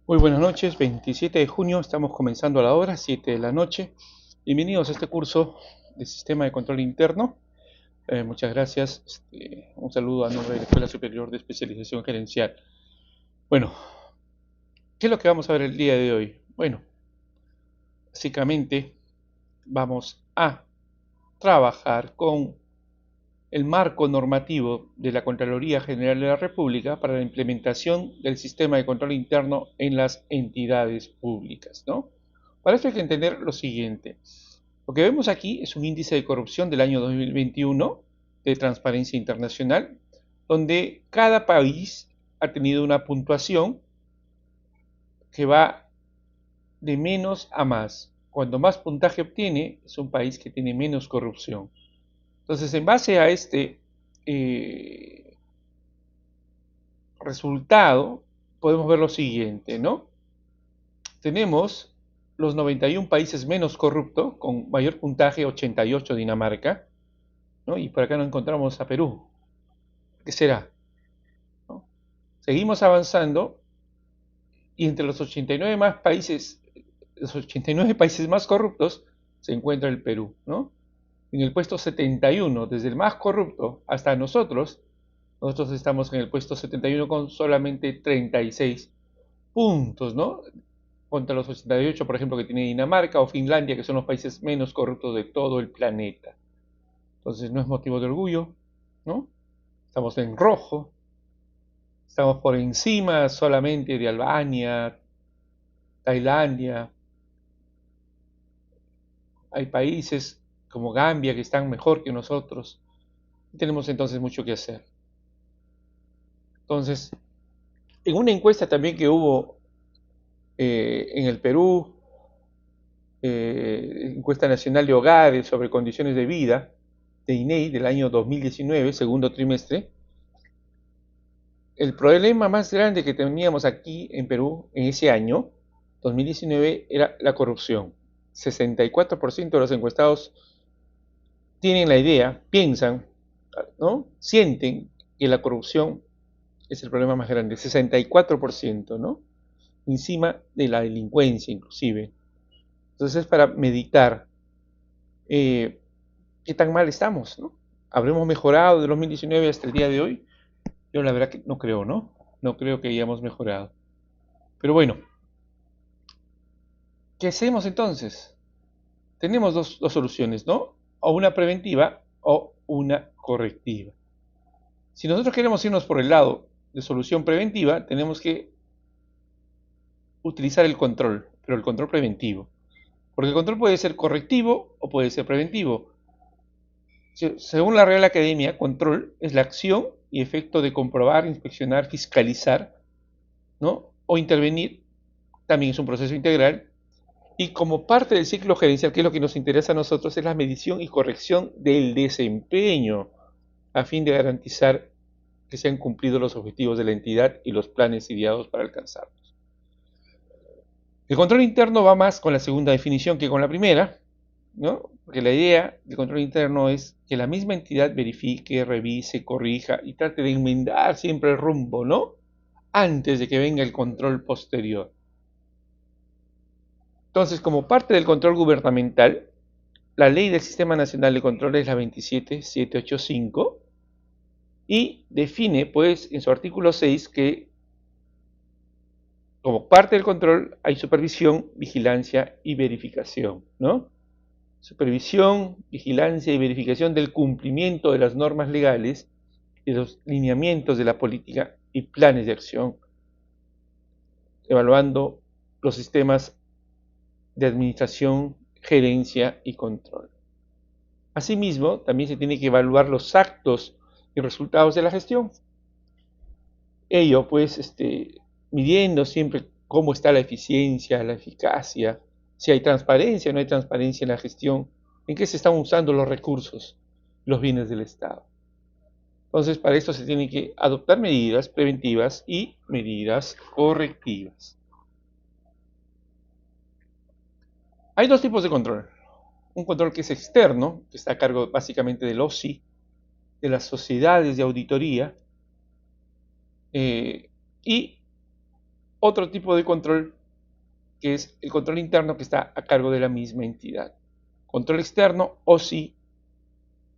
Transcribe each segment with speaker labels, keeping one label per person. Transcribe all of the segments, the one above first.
Speaker 1: Muy buenas noches, 27 de junio, estamos comenzando a la hora, 7 de la noche. Bienvenidos a este curso de Sistema de Control Interno. Muchas gracias. Un saludo a nombre de la Escuela Superior de Especialización Gerencial. Bueno, ¿qué es lo que vamos a ver el día de hoy? Bueno, básicamente vamos a trabajar con el marco normativo de la Contraloría General de la República para la implementación del sistema de control interno en las entidades públicas, ¿no? Para esto hay que entender lo siguiente. Lo que vemos aquí es un índice de corrupción del año 2021 de Transparencia Internacional, donde cada país ha tenido una puntuación que va de menos a más. Cuando más puntaje obtiene, es un país que tiene menos corrupción. Entonces, en base a este resultado, podemos ver lo siguiente, ¿no? Tenemos los 91 países menos corruptos, con mayor puntaje, 88 Dinamarca, ¿no? Y por acá no encontramos a Perú. ¿Qué será? ¿No? Seguimos avanzando y entre los 89 más países, los 89 países más corruptos, se encuentra el Perú, ¿no? En el puesto 71, desde el más corrupto hasta nosotros estamos en el puesto 71 con solamente 36 puntos, ¿no? Contra los 88, por ejemplo, que tiene Dinamarca o Finlandia, que son los países menos corruptos de todo el planeta. Entonces no es motivo de orgullo, ¿no? Estamos en rojo, estamos por encima solamente de Albania, Tailandia. Hay países como Gambia que están mejor que nosotros. Y tenemos entonces mucho que hacer. Entonces, en una encuesta también que hubo en el Perú, encuesta nacional de hogares sobre condiciones de vida, de INEI, del año 2019, segundo trimestre, el problema más grande que teníamos aquí en Perú en ese año, 2019, era la corrupción. 64% de los encuestados tienen la idea, piensan, ¿no? Sienten que la corrupción es el problema más grande, 64%, ¿no? Encima de la delincuencia, inclusive. Entonces es para meditar qué tan mal estamos, ¿no? ¿Habremos mejorado de 2019 hasta el día de hoy? Yo la verdad que no creo, ¿no? No creo que hayamos mejorado. Pero bueno, ¿qué hacemos entonces? Tenemos dos soluciones, ¿no? O una preventiva o una correctiva. Si nosotros queremos irnos por el lado de solución preventiva, tenemos que utilizar el control, pero el control preventivo. Porque el control puede ser correctivo o puede ser preventivo. Según la Real Academia, control es la acción y efecto de comprobar, inspeccionar, fiscalizar, ¿no? O intervenir, también es un proceso integral. Y como parte del ciclo gerencial, que es lo que nos interesa a nosotros, es la medición y corrección del desempeño, a fin de garantizar que se han cumplido los objetivos de la entidad y los planes ideados para alcanzarlos. El control interno va más con la segunda definición que con la primera, ¿no? Porque la idea del control interno es que la misma entidad verifique, revise, corrija y trate de enmendar siempre el rumbo, ¿no? Antes de que venga el control posterior. Entonces, como parte del control gubernamental, la ley del Sistema Nacional de Control es la 27785 y define, pues, en su artículo 6 que como parte del control hay supervisión, vigilancia y verificación, ¿no? Supervisión, vigilancia y verificación del cumplimiento de las normas legales, de los lineamientos de la política y planes de acción, evaluando los sistemas de administración, gerencia y control. Asimismo, también se tiene que evaluar los actos y resultados de la gestión. Ello, pues, midiendo siempre cómo está la eficiencia, la eficacia, si hay transparencia o no hay transparencia en la gestión, en qué se están usando los recursos, los bienes del Estado. Entonces, para esto se tienen que adoptar medidas preventivas y medidas correctivas. Hay dos tipos de control. Un control que es externo, que está a cargo básicamente del OSI, de las sociedades de auditoría, y otro tipo de control, que es el control interno, que está a cargo de la misma entidad. Control externo, o sí,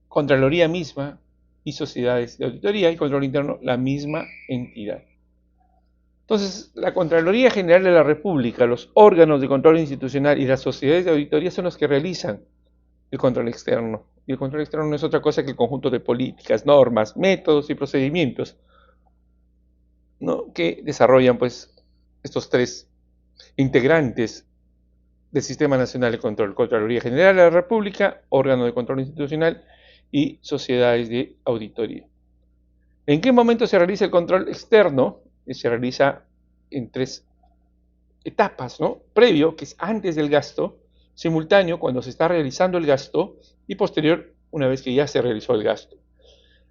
Speaker 1: Contraloría misma y sociedades de auditoría, y control interno, la misma entidad. Entonces, la Contraloría General de la República, los órganos de control institucional y las sociedades de auditoría son los que realizan el control externo. Y el control externo no es otra cosa que el conjunto de políticas, normas, métodos y procedimientos, ¿no?, que desarrollan pues estos tres integrantes del Sistema Nacional de Control: Contraloría General de la República, órgano de control institucional y sociedades de auditoría. ¿En qué momento se realiza el control externo? Se realiza en tres etapas, ¿no? Previo, que es antes del gasto; simultáneo, cuando se está realizando el gasto; y posterior, una vez que ya se realizó el gasto.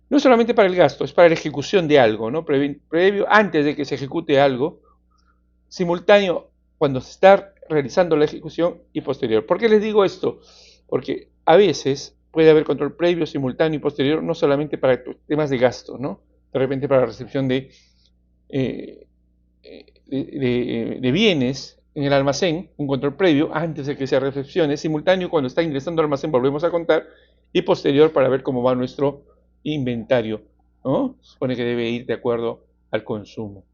Speaker 1: No solamente para el gasto, es para la ejecución de algo, ¿no? Previo, antes de que se ejecute algo; simultáneo, cuando se está realizando la ejecución; y posterior. ¿Por qué les digo esto? Porque a veces puede haber control previo, simultáneo y posterior, no solamente para temas de gasto, ¿no? De repente para la recepción de bienes en el almacén, un control previo antes de que se recepcione; simultáneo, cuando está ingresando al almacén volvemos a contar; y posterior, para ver cómo va nuestro inventario, ¿no? Se supone que debe ir de acuerdo al consumo.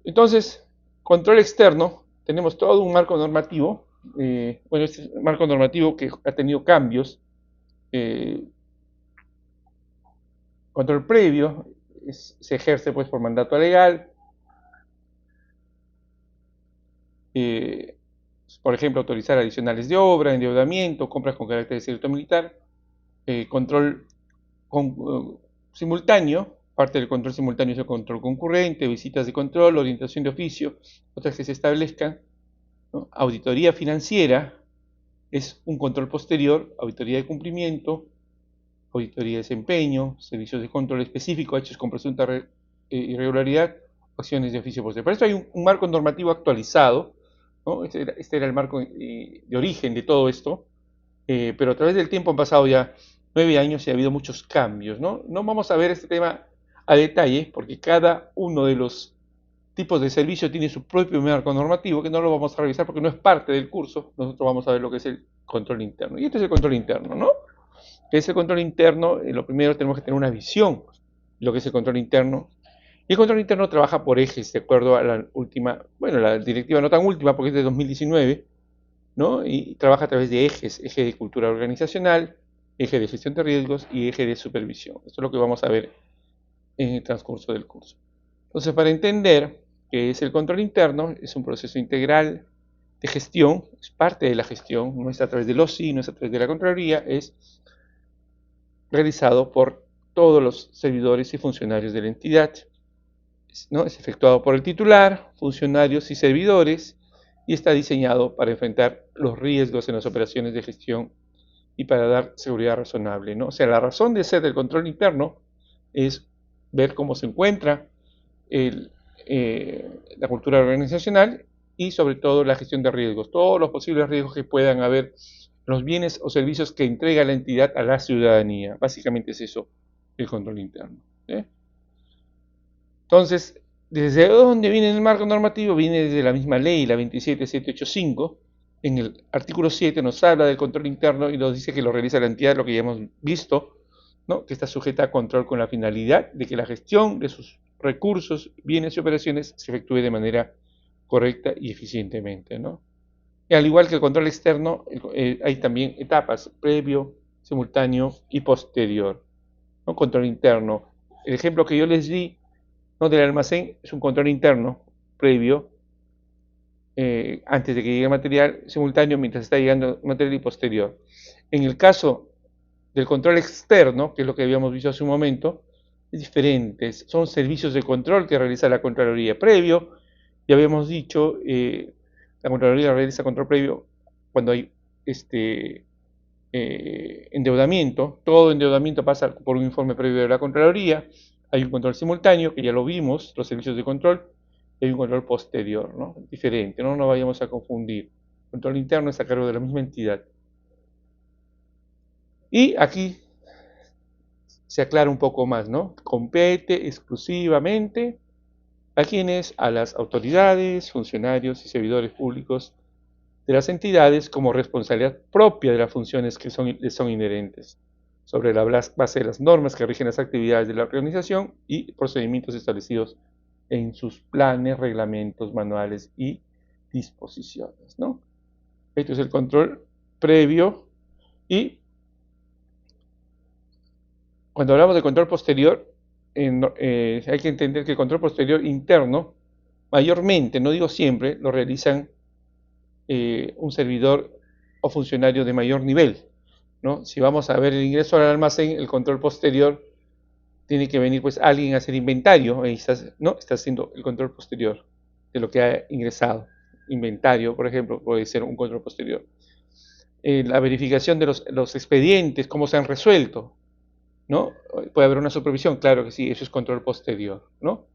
Speaker 1: Entonces, control externo, tenemos todo un marco normativo. Bueno, este marco normativo que ha tenido cambios. Control previo se ejerce pues por mandato legal. Por ejemplo, autorizar adicionales de obra, endeudamiento, compras con carácter de secreto militar. Control simultáneo, parte del control simultáneo es el control concurrente, visitas de control, orientación de oficio, otras que se establezcan, ¿no? Auditoría financiera es un control posterior, auditoría de cumplimiento, auditoría de desempeño, servicios de control específico hechos con presunta irregularidad, acciones de oficio posterior. Por eso hay un marco normativo actualizado, ¿no? Este era el marco de origen de todo esto, pero a través del tiempo han pasado ya 9 años y ha habido muchos cambios, ¿no? No vamos a ver este tema a detalle, porque cada uno de los tipos de servicio tiene su propio marco normativo, que no lo vamos a revisar porque no es parte del curso. Nosotros vamos a ver lo que es el control interno. Y este es el control interno, ¿no? ¿Qué es el control interno? Lo primero, tenemos que tener una visión de lo que es el control interno. Y el control interno trabaja por ejes, de acuerdo a la última, bueno, la directiva no tan última porque es de 2019, ¿no? Y trabaja a través de ejes: eje de cultura organizacional, eje de gestión de riesgos y eje de supervisión. Esto es lo que vamos a ver en el transcurso del curso. Entonces, para entender qué es el control interno, es un proceso integral de gestión, es parte de la gestión, no es a través del OSI, no es a través de la Contraloría, es realizado por todos los servidores y funcionarios de la entidad, ¿no? Es efectuado por el titular, funcionarios y servidores, y está diseñado para enfrentar los riesgos en las operaciones de gestión y para dar seguridad razonable, ¿no? O sea, la razón de ser del control interno es ver cómo se encuentra la cultura organizacional y sobre todo la gestión de riesgos, todos los posibles riesgos que puedan haber, los bienes o servicios que entrega la entidad a la ciudadanía. Básicamente es eso el control interno, ¿eh? Entonces, ¿desde dónde viene el marco normativo? Viene desde la misma ley, la 27785. En el artículo 7 nos habla del control interno y nos dice que lo realiza la entidad, lo que ya hemos visto, ¿no? Que está sujeta a control con la finalidad de que la gestión de sus recursos, bienes y operaciones se efectúe de manera correcta y eficientemente, ¿no? Y al igual que el control externo, hay también etapas: previo, simultáneo y posterior, ¿no? Control interno. El ejemplo que yo les di, ¿no?, del almacén es un control interno, previo, antes de que llegue el material; simultáneo, mientras está llegando el material; y posterior. En el caso del control externo, que es lo que habíamos visto hace un momento, es diferente. Son servicios de control que realiza la Contraloría. Previo, ya habíamos dicho, la Contraloría realiza control previo cuando hay endeudamiento. Todo endeudamiento pasa por un informe previo de la Contraloría. Hay un control simultáneo, que ya lo vimos, los servicios de control, y hay un control posterior, ¿no? Diferente, no nos vayamos a confundir. El control interno es a cargo de la misma entidad. Y aquí se aclara un poco más, ¿no? Compete exclusivamente ¿A quiénes? A las autoridades, funcionarios y servidores públicos de las entidades como responsabilidad propia de las funciones que les son inherentes, sobre la base de las normas que rigen las actividades de la organización y procedimientos establecidos en sus planes, reglamentos, manuales y disposiciones, ¿no? Esto es el control previo. Y cuando hablamos de control posterior, hay que entender que el control posterior interno, mayormente, no digo siempre, lo realizan un servidor o funcionario de mayor nivel, ¿no? Si vamos a ver el ingreso al almacén, el control posterior tiene que venir pues alguien a hacer inventario, ¿no? Está haciendo el control posterior de lo que ha ingresado. Inventario, por ejemplo, puede ser un control posterior. La verificación de los expedientes, cómo se han resuelto, ¿no? Puede haber una supervisión, claro que sí, eso es control posterior, ¿no?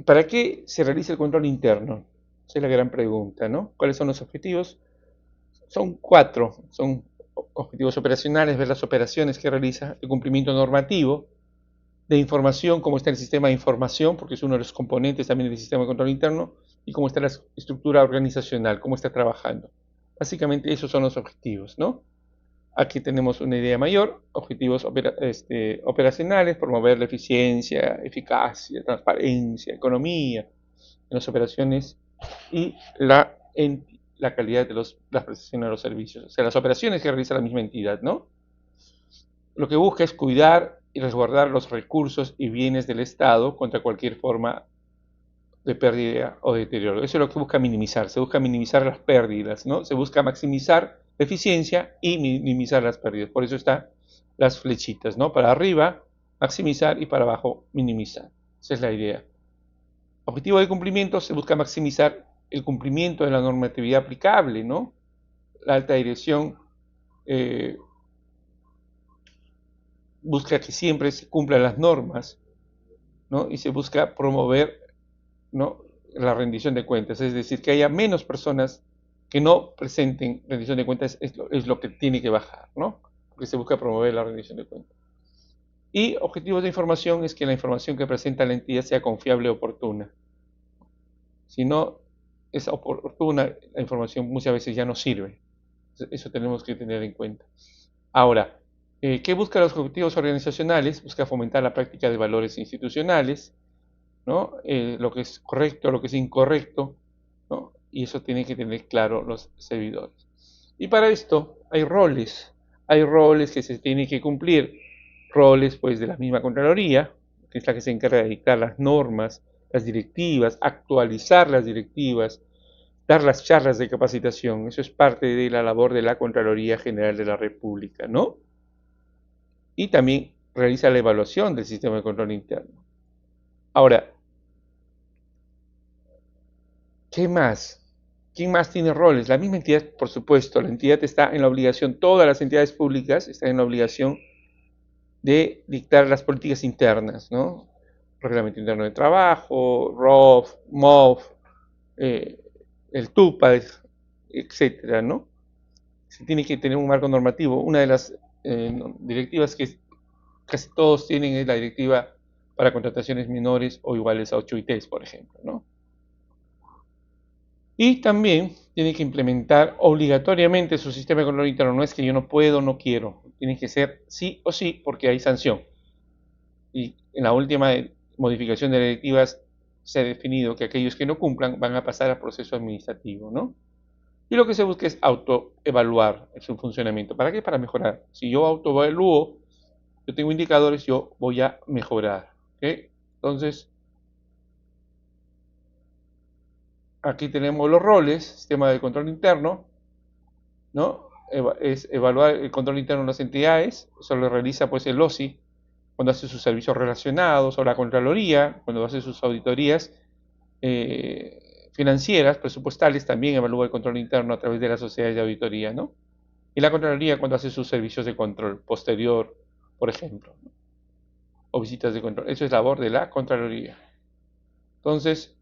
Speaker 1: ¿Para qué se realiza el control interno? Esa es la gran pregunta, ¿no? ¿Cuáles son los objetivos? Son 4, son objetivos operacionales, ver las operaciones que realiza, el cumplimiento normativo, de información, cómo está el sistema de información, porque es uno de los componentes también del sistema de control interno, y cómo está la estructura organizacional, cómo está trabajando. Básicamente esos son los objetivos, ¿no? Aquí tenemos una idea mayor, objetivos operacionales, promover la eficiencia, eficacia, transparencia, economía en las operaciones y la calidad de las prestaciones de los servicios. O sea, las operaciones que realiza la misma entidad, ¿no? Lo que busca es cuidar y resguardar los recursos y bienes del Estado contra cualquier forma de pérdida o de deterioro. Eso es lo que busca minimizar. Se busca minimizar las pérdidas, ¿no? Se busca maximizar la eficiencia y minimizar las pérdidas. Por eso están las flechitas, ¿no? Para arriba, maximizar y para abajo, minimizar. Esa es la idea. Objetivo de cumplimiento, se busca maximizar el cumplimiento de la normatividad aplicable, ¿no? La alta dirección busca que siempre se cumplan las normas, ¿no? Y se busca promover, ¿no?, la rendición de cuentas, es decir, que haya menos personas que no presenten rendición de cuentas, es lo que tiene que bajar, ¿no? Porque se busca promover la rendición de cuentas. Y objetivos de información es que la información que presenta la entidad sea confiable y oportuna. Si no es oportuna, la información muchas veces ya no sirve. Eso tenemos que tener en cuenta. Ahora, ¿qué buscan los objetivos organizacionales? Busca fomentar la práctica de valores institucionales, ¿no? Lo que es correcto, lo que es incorrecto, ¿no? Y eso tienen que tener claro los servidores. Y para esto hay roles que se tienen que cumplir, roles pues de la misma Contraloría, que es la que se encarga de dictar las normas, las directivas, actualizar las directivas, dar las charlas de capacitación. Eso es parte de la labor de la Contraloría General de la República, ¿no? Y también realiza la evaluación del sistema de control interno. Ahora, ¿qué más? ¿Quién más tiene roles? La misma entidad, por supuesto. La entidad está en la obligación, todas las entidades públicas están en la obligación de dictar las políticas internas, ¿no? Reglamento Interno de Trabajo, ROF, MOF, el TUPA, etcétera, ¿no? Se tiene que tener un marco normativo. Una de las directivas que casi todos tienen es la directiva para contrataciones menores o iguales a 8 ITs, por ejemplo, ¿no? Y también tiene que implementar obligatoriamente su sistema de control interno. No es que yo no puedo, no quiero. Tiene que ser sí o sí porque hay sanción. Y en la última modificación de las directivas se ha definido que aquellos que no cumplan van a pasar al proceso administrativo, ¿no? Y lo que se busca es autoevaluar su funcionamiento. ¿Para qué? Para mejorar. Si yo autoevalúo, yo tengo indicadores, yo voy a mejorar. ¿Okay? Entonces, aquí tenemos los roles, sistema de control interno, ¿no? Es evaluar el control interno de las entidades, eso lo realiza pues el OSI cuando hace sus servicios relacionados, o la Contraloría cuando hace sus auditorías financieras, presupuestales, también evalúa el control interno a través de las sociedades de auditoría, ¿no? Y la Contraloría cuando hace sus servicios de control posterior, por ejemplo, ¿no?, o visitas de control. Eso es labor de la Contraloría. Entonces,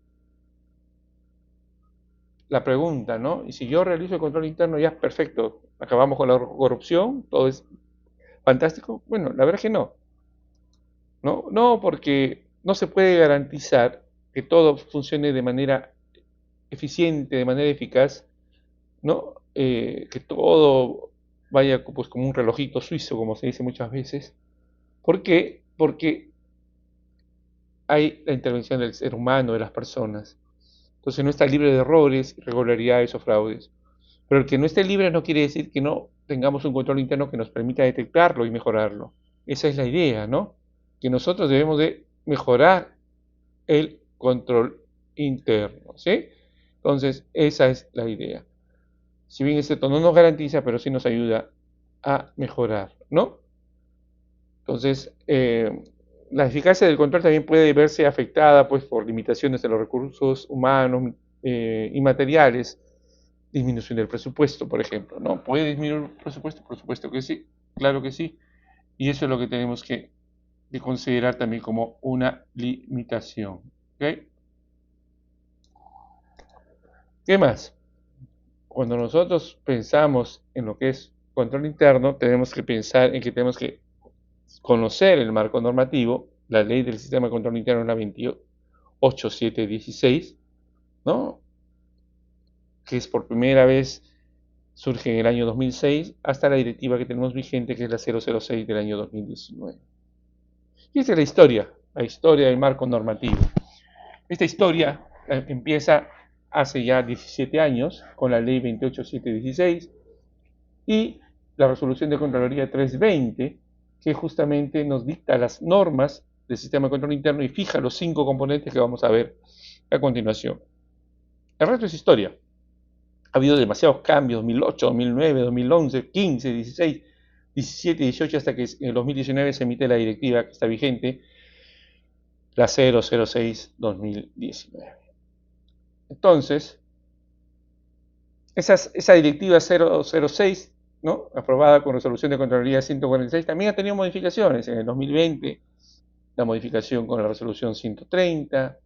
Speaker 1: la pregunta, ¿no? Y si yo realizo el control interno, ya perfecto, acabamos con la corrupción, todo es fantástico. Bueno, la verdad es que no. No, porque no se puede garantizar que todo funcione de manera eficiente, de manera eficaz, ¿no? Que todo vaya pues como un relojito suizo, como se dice muchas veces. ¿Por qué? Porque hay la intervención del ser humano, de las personas. Entonces no está libre de errores, irregularidades o fraudes. Pero el que no esté libre no quiere decir que no tengamos un control interno que nos permita detectarlo y mejorarlo. Esa es la idea, ¿no? Que nosotros debemos de mejorar el control interno, ¿sí? Entonces, esa es la idea. Si bien esto no nos garantiza, pero sí nos ayuda a mejorar, ¿no? Entonces, la eficacia del control también puede verse afectada pues, por limitaciones de los recursos humanos y materiales, disminución del presupuesto, por ejemplo, ¿no? ¿Puede disminuir el presupuesto? Por supuesto que sí, claro que sí. Y eso es lo que tenemos que considerar también como una limitación. ¿Ok? ¿Qué más? Cuando nosotros pensamos en lo que es control interno, tenemos que pensar en que tenemos que conocer el marco normativo. La ley del sistema de control interno es la 28716, ¿no? Que es por primera vez surge en el año 2006 hasta la directiva que tenemos vigente, que es la 006 del año 2019. Y esta es la historia del marco normativo. Esta historia empieza hace ya 17 años con la ley 28716 y la resolución de Contraloría 320, que justamente nos dicta las normas del sistema de control interno y fija los 5 componentes que vamos a ver a continuación. El resto es historia. Ha habido demasiados cambios, 2008, 2009, 2011, 15, 16, 17, 18, hasta que en el 2019 se emite la directiva que está vigente, la 006-2019. Entonces, esa directiva 006, ¿no? Aprobada con resolución de Contraloría 146, también ha tenido modificaciones. En el 2020, la modificación con la resolución 130.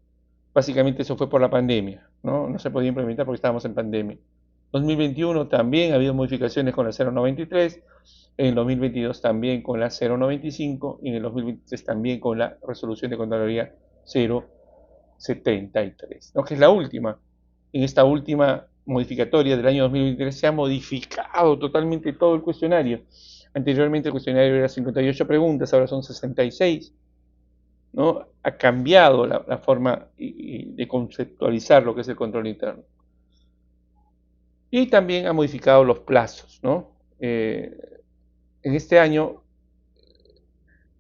Speaker 1: Básicamente eso fue por la pandemia, ¿no? No se podía implementar porque estábamos en pandemia. 2021 también ha habido modificaciones con la 093, en el 2022 también con la 095 y en el 2023 también con la resolución de Contraloría 073, ¿no? Que es la última. En esta última modificatoria del año 2023 se ha modificado totalmente todo el cuestionario. Anteriormente el cuestionario era 58 preguntas, ahora son 66. ¿No? Ha cambiado la forma de conceptualizar lo que es el control interno. Y también ha modificado los plazos, ¿no? En este año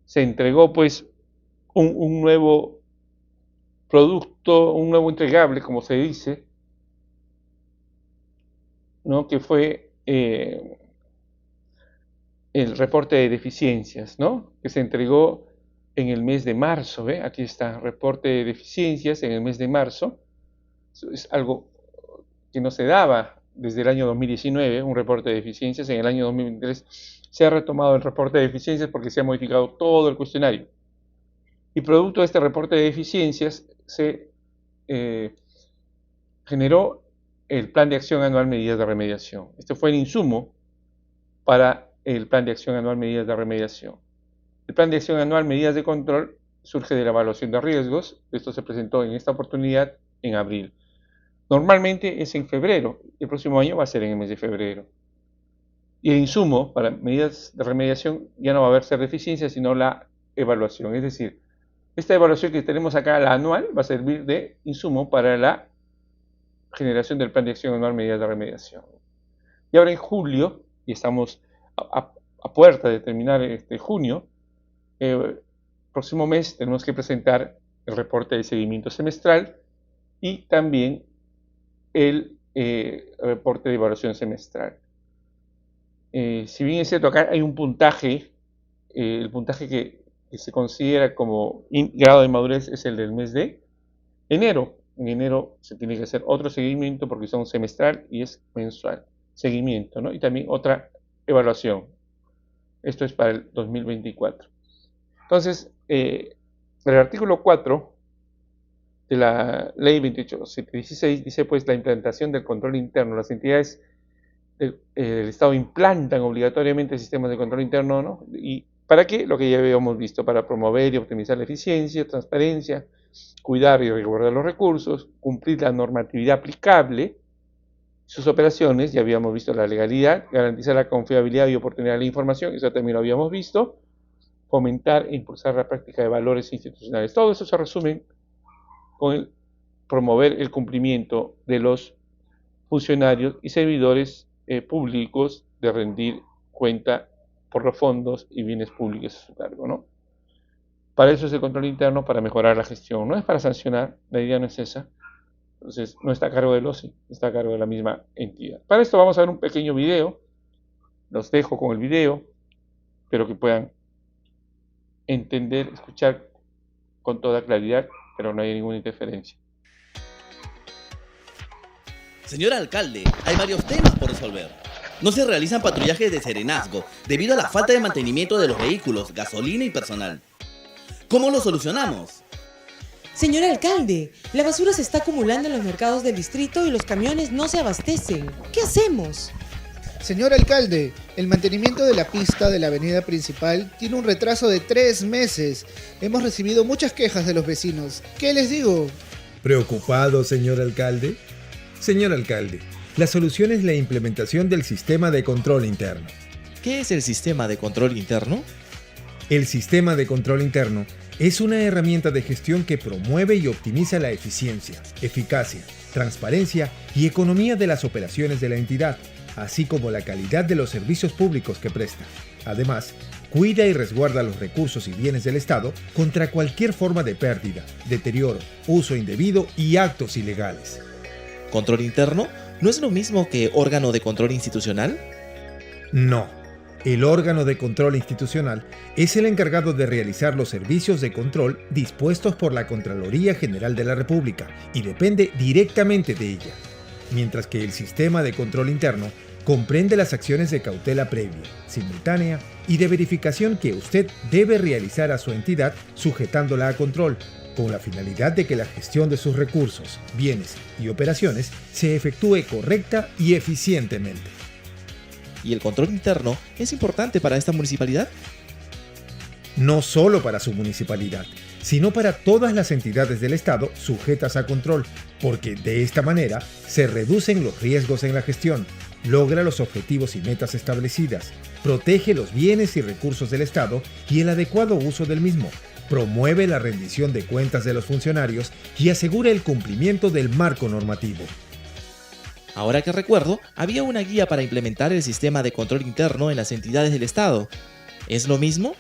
Speaker 1: se entregó pues un nuevo producto, un nuevo entregable, como se dice, ¿no? Que fue el reporte de deficiencias, ¿no? Que se entregó en el mes de marzo, ¿ve? Aquí está, reporte de deficiencias en el mes de marzo. Eso es algo que no se daba desde el año 2019, un reporte de deficiencias. En el año 2023 se ha retomado el reporte de deficiencias porque se ha modificado todo el cuestionario. Y producto de este reporte de deficiencias se generó el Plan de Acción Anual Medidas de Remediación. Esto fue el insumo para el Plan de Acción Anual Medidas de Remediación. El Plan de Acción Anual Medidas de Control surge de la evaluación de riesgos. Esto se presentó en esta oportunidad en abril. Normalmente es en febrero, el próximo año va a ser en el mes de febrero. Y el insumo para medidas de remediación ya no va a haber ser deficiencia, sino la evaluación. Es decir, esta evaluación que tenemos acá, la anual, va a servir de insumo para la generación del plan de acción anual medidas de remediación. Y ahora en julio, y estamos a puerta de terminar junio, próximo mes tenemos que presentar el reporte de seguimiento semestral y también el reporte de evaluación semestral. Si bien es cierto, acá hay un puntaje, el puntaje que se considera como grado de madurez es el del mes de enero. En enero se tiene que hacer otro seguimiento porque son semestral y es mensual. Seguimiento, ¿no? Y también otra evaluación. Esto es para el 2024. Entonces, el artículo 4 de la ley 28716 dice pues la implantación del control interno. Las entidades del Estado implantan obligatoriamente sistemas de control interno, ¿no? ¿Y para qué? Lo que ya habíamos visto, para promover y optimizar la eficiencia, transparencia, cuidar y resguardar los recursos, cumplir la normatividad aplicable, sus operaciones, ya habíamos visto la legalidad, garantizar la confiabilidad y oportunidad de la información, eso también lo habíamos visto, fomentar e impulsar la práctica de valores institucionales. Todo eso se resume con promover el cumplimiento de los funcionarios y servidores públicos de rendir cuenta por los fondos y bienes públicos a su cargo, ¿no? Para eso es el control interno, para mejorar la gestión, no es para sancionar, la idea no es esa. Entonces, no está a cargo del OSI, está a cargo de la misma entidad. Para esto vamos a ver un pequeño video, los dejo con el video, espero que puedan entender, escuchar con toda claridad, pero no hay ninguna interferencia.
Speaker 2: Señor alcalde, hay varios temas por resolver. No se realizan patrullajes de serenazgo debido a la falta de mantenimiento de los vehículos, gasolina y personal. ¿Cómo lo solucionamos?
Speaker 3: Señor alcalde, la basura se está acumulando en los mercados del distrito y los camiones no se abastecen. ¿Qué hacemos?
Speaker 4: Señor alcalde, el mantenimiento de la pista de la avenida principal tiene un retraso de 3 meses. Hemos recibido muchas quejas de los vecinos. ¿Qué les digo?
Speaker 5: ¿Preocupado, señor alcalde? Señor alcalde, la solución es la implementación del sistema de control interno.
Speaker 6: ¿Qué es el sistema de control interno?
Speaker 5: El sistema de control interno es una herramienta de gestión que promueve y optimiza la eficiencia, eficacia, transparencia y economía de las operaciones de la entidad, así como la calidad de los servicios públicos que presta. Además, cuida y resguarda los recursos y bienes del Estado contra cualquier forma de pérdida, deterioro, uso indebido y actos ilegales.
Speaker 6: ¿Control interno no es lo mismo que órgano de control institucional?
Speaker 5: No. El órgano de control institucional es el encargado de realizar los servicios de control dispuestos por la Contraloría General de la República y depende directamente de ella, mientras que el sistema de control interno comprende las acciones de cautela previa, simultánea y de verificación que usted debe realizar a su entidad sujetándola a control, con la finalidad de que la gestión de sus recursos, bienes y operaciones se efectúe correcta y eficientemente.
Speaker 6: ¿Y el control interno es importante para esta municipalidad?
Speaker 5: No solo para su municipalidad, sino para todas las entidades del Estado sujetas a control, porque de esta manera se reducen los riesgos en la gestión, logra los objetivos y metas establecidas, protege los bienes y recursos del Estado y el adecuado uso del mismo, promueve la rendición de cuentas de los funcionarios y asegura el cumplimiento del marco normativo.
Speaker 6: Ahora que recuerdo, había una guía para implementar el sistema de control interno en las entidades del Estado. ¿Es lo mismo?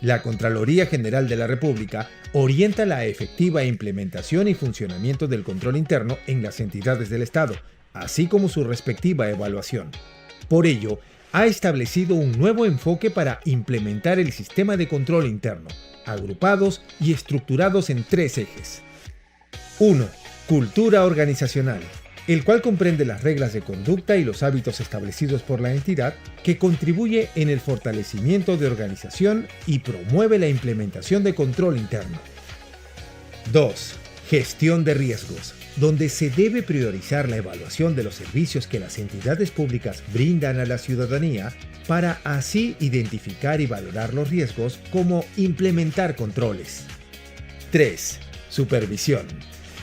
Speaker 5: La Contraloría General de la República orienta la efectiva implementación y funcionamiento del control interno en las entidades del Estado, así como su respectiva evaluación. Por ello, ha establecido un nuevo enfoque para implementar el sistema de control interno, agrupados y estructurados en 3 ejes. 1. Cultura organizacional, el cual comprende las reglas de conducta y los hábitos establecidos por la entidad, que contribuye en el fortalecimiento de organización y promueve la implementación de control interno. 2. Gestión de riesgos, donde se debe priorizar la evaluación de los servicios que las entidades públicas brindan a la ciudadanía para así identificar y valorar los riesgos como implementar controles. 3. Supervisión,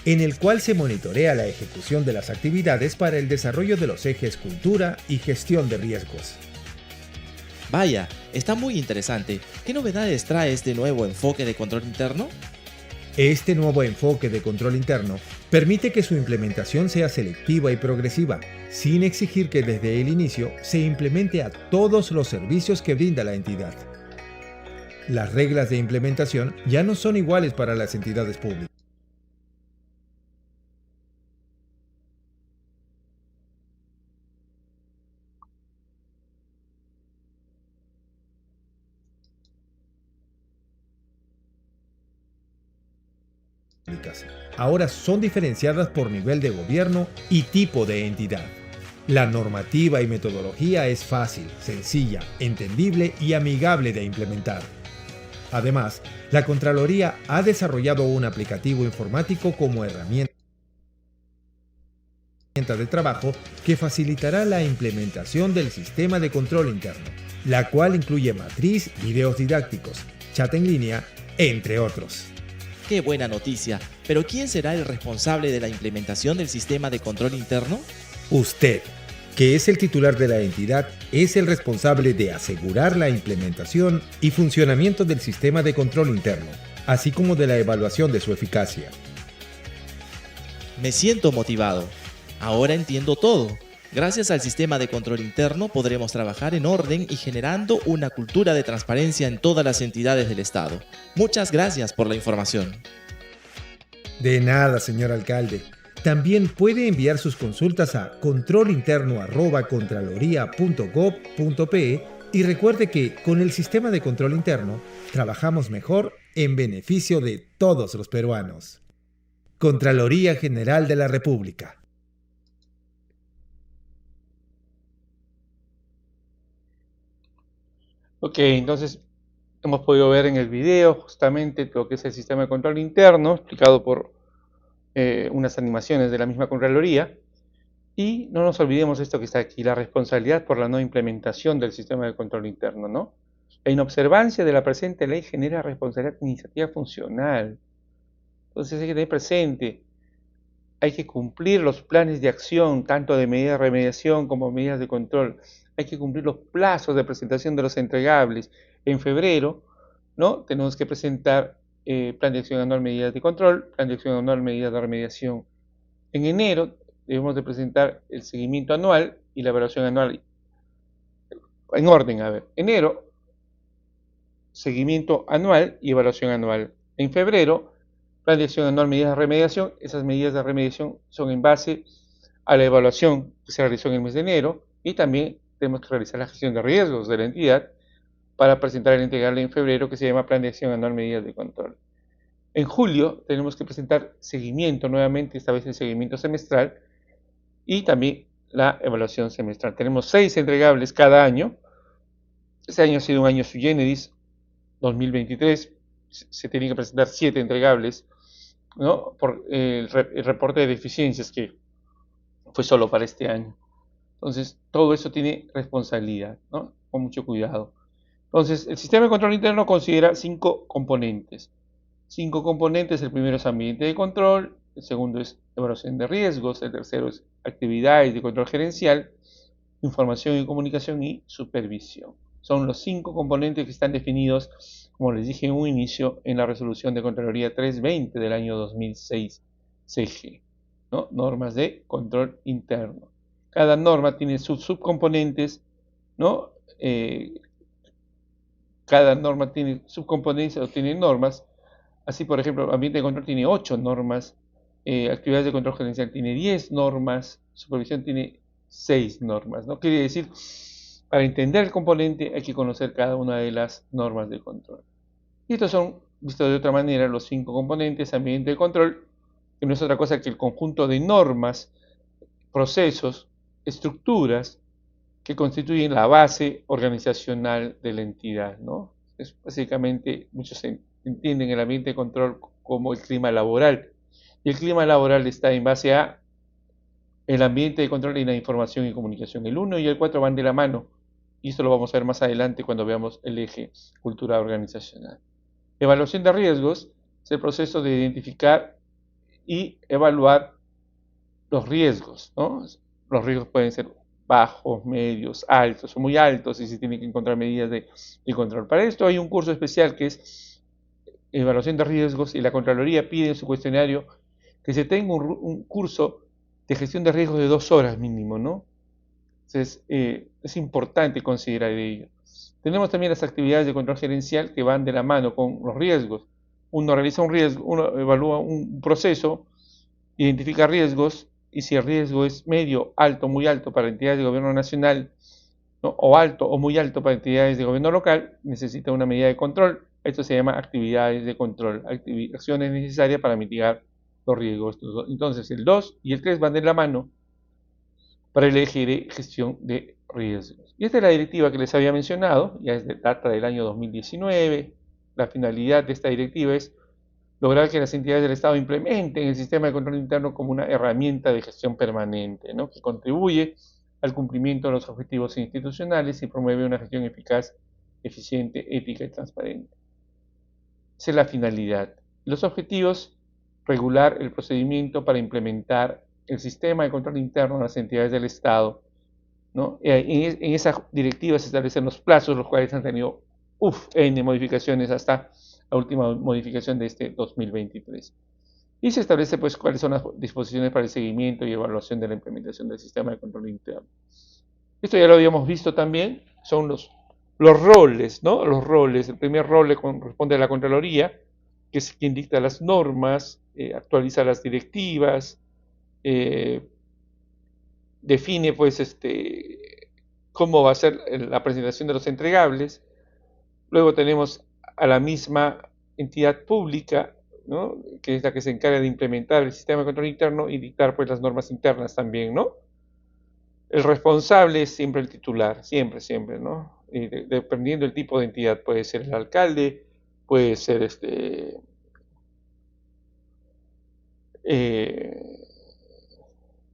Speaker 5: en el cual se monitorea la ejecución de las actividades para el desarrollo de los ejes cultura y gestión de riesgos.
Speaker 6: Vaya, está muy interesante. ¿Qué novedades trae este nuevo enfoque de control interno?
Speaker 5: Este nuevo enfoque de control interno permite que su implementación sea selectiva y progresiva, sin exigir que desde el inicio se implemente a todos los servicios que brinda la entidad. Las reglas de implementación ya no son iguales para las entidades públicas. Ahora son diferenciadas por nivel de gobierno y tipo de entidad. La normativa y metodología es fácil, sencilla, entendible y amigable de implementar. Además, la Contraloría ha desarrollado un aplicativo informático como herramienta. herramienta de trabajo que facilitará la implementación del sistema de control interno, la cual incluye matriz, videos didácticos, chat en línea, entre otros.
Speaker 6: Qué buena noticia, pero ¿quién será el responsable de la implementación del sistema de control interno?
Speaker 5: Usted, que es el titular de la entidad, es el responsable de asegurar la implementación y funcionamiento del sistema de control interno, así como de la evaluación de su eficacia.
Speaker 6: Me siento motivado. Ahora entiendo todo. Gracias al sistema de control interno podremos trabajar en orden y generando una cultura de transparencia en todas las entidades del Estado. Muchas gracias por la información.
Speaker 5: De nada, señor alcalde. También puede enviar sus consultas a controlinterno@contraloría.gov.pe y recuerde que con el sistema de control interno trabajamos mejor en beneficio de todos los peruanos. Contraloría General de la República.
Speaker 1: Ok, entonces hemos podido ver en el video justamente lo que es el sistema de control interno, explicado por unas animaciones de la misma Contraloría. Y no nos olvidemos esto que está aquí, la responsabilidad por la no implementación del sistema de control interno, ¿no? La inobservancia de la presente ley genera responsabilidad administrativa funcional. Entonces hay que tener presente, hay que cumplir los planes de acción, tanto de medidas de remediación como medidas de control. Hay que cumplir los plazos de presentación de los entregables. En febrero, ¿no? Tenemos que presentar plan de acción anual, medidas de control, plan de acción anual, medidas de remediación. En enero debemos de presentar el seguimiento anual y la evaluación anual. En orden, a ver. Enero, seguimiento anual y evaluación anual. En febrero, plan de acción anual, medidas de remediación. Esas medidas de remediación son en base a la evaluación que se realizó en el mes de enero y también tenemos que realizar la gestión de riesgos de la entidad para presentar el entregable en febrero que se llama plan de acción anual, medidas de control. En julio tenemos que presentar seguimiento nuevamente, esta vez el seguimiento semestral y también la evaluación semestral. Tenemos 6 entregables cada año. Este año ha sido un año sui generis, 2023. Se tienen que presentar 7 entregables, ¿no? Por el reporte de deficiencias que fue solo para este año. Entonces, todo eso tiene responsabilidad, ¿no? Con mucho cuidado. Entonces, el sistema de control interno considera 5 componentes. 5 componentes, el primero es ambiente de control, el segundo es evaluación de riesgos, el tercero es actividades de control gerencial, información y comunicación y supervisión. Son los 5 componentes que están definidos, como les dije en un inicio, en la resolución de Contraloría 320 del año 2006 CG, ¿no? Normas de control interno. Cada norma tiene sus subcomponentes, ¿no? Cada norma tiene subcomponentes o tiene normas. Así, por ejemplo, ambiente de control tiene 8 normas, actividades de control gerencial tiene 10 normas, supervisión tiene 6 normas, ¿no? Quiere decir, para entender el componente hay que conocer cada una de las normas de control. Y estos son, visto de otra manera, los 5 componentes, ambiente de control, que no es otra cosa que el conjunto de normas, procesos, estructuras que constituyen la base organizacional de la entidad, ¿no? Es básicamente, muchos entienden el ambiente de control como el clima laboral. Y el clima laboral está en base a el ambiente de control y la información y comunicación. El 1 y el 4 van de la mano. Y esto lo vamos a ver más adelante cuando veamos el eje cultura organizacional. Evaluación de riesgos es el proceso de identificar y evaluar los riesgos, ¿no? Los riesgos pueden ser bajos, medios, altos o muy altos y se tienen que encontrar medidas de control. Para esto hay un curso especial que es evaluación de riesgos y la Contraloría pide en su cuestionario que se tenga un curso de gestión de riesgos de 2 horas mínimo, ¿no? Entonces, es importante considerar ello. Tenemos también las actividades de control gerencial que van de la mano con los riesgos. Uno realiza un riesgo, uno evalúa un proceso, identifica riesgos, y si el riesgo es medio, alto, muy alto para entidades de gobierno nacional, ¿no? O alto o muy alto para entidades de gobierno local, necesita una medida de control. Esto se llama actividades de control, acciones necesarias para mitigar los riesgos. Entonces, el 2 y el 3 van de la mano para el eje de gestión de riesgos. Y esta es la directiva que les había mencionado, ya es de data del año 2019. La finalidad de esta directiva es lograr que las entidades del Estado implementen el sistema de control interno como una herramienta de gestión permanente, ¿no? Que contribuye al cumplimiento de los objetivos institucionales y promueve una gestión eficaz, eficiente, ética y transparente. Esa es la finalidad. Los objetivos: regular el procedimiento para implementar el sistema de control interno en las entidades del Estado, ¿no? En esa directiva se establecen los plazos, los cuales han tenido N modificaciones hasta la última modificación de este 2023. Y se establece pues cuáles son las disposiciones para el seguimiento y evaluación de la implementación del sistema de control interno. Esto ya lo habíamos visto también, son los roles, ¿no? Los roles. El primer rol le corresponde a la Contraloría, que es quien dicta las normas, actualiza las directivas, define pues cómo va a ser la presentación de los entregables. Luego tenemos a la misma entidad pública, ¿no? Que es la que se encarga de implementar el sistema de control interno y dictar pues las normas internas también, ¿no? El responsable es siempre el titular, siempre, ¿no? Y dependiendo del tipo de entidad, puede ser el alcalde, puede ser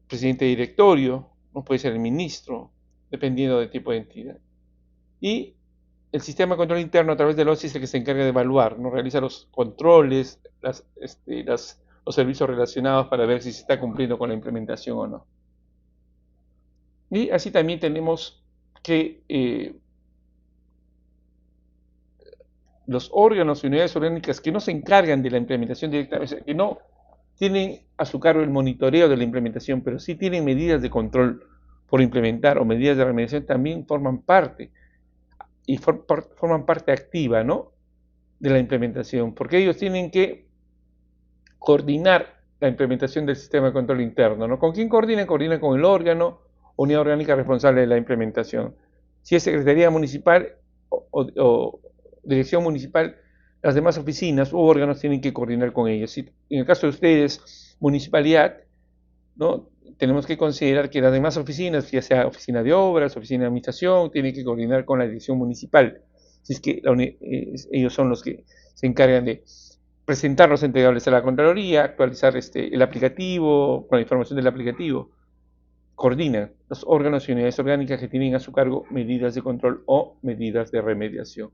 Speaker 1: presidente de directorio, no puede ser el ministro, dependiendo del tipo de entidad. Y el sistema de control interno a través del OSI es el que se encarga de evaluar, ¿no? Realiza los controles, los servicios relacionados para ver si se está cumpliendo con la implementación o no. Y así también tenemos que los órganos y unidades orgánicas que no se encargan de la implementación directa, o sea, que no tienen a su cargo el monitoreo de la implementación, pero sí tienen medidas de control por implementar o medidas de remediación, también forman parte, y forman parte activa, ¿no?, de la implementación, porque ellos tienen que coordinar la implementación del sistema de control interno, ¿no? ¿Con quién coordinan? Coordinan con el órgano o unidad orgánica responsable de la implementación. Si es Secretaría Municipal o Dirección Municipal, las demás oficinas u órganos tienen que coordinar con ellos. Si en el caso de ustedes, municipalidad, ¿no?, tenemos que considerar que las demás oficinas, ya sea oficina de obras, oficina de administración, tienen que coordinar con la dirección municipal. Si es que ellos son los que se encargan de presentar los entregables a la Contraloría, actualizar el aplicativo, con la información del aplicativo. Coordinan los órganos y unidades orgánicas que tienen a su cargo medidas de control o medidas de remediación.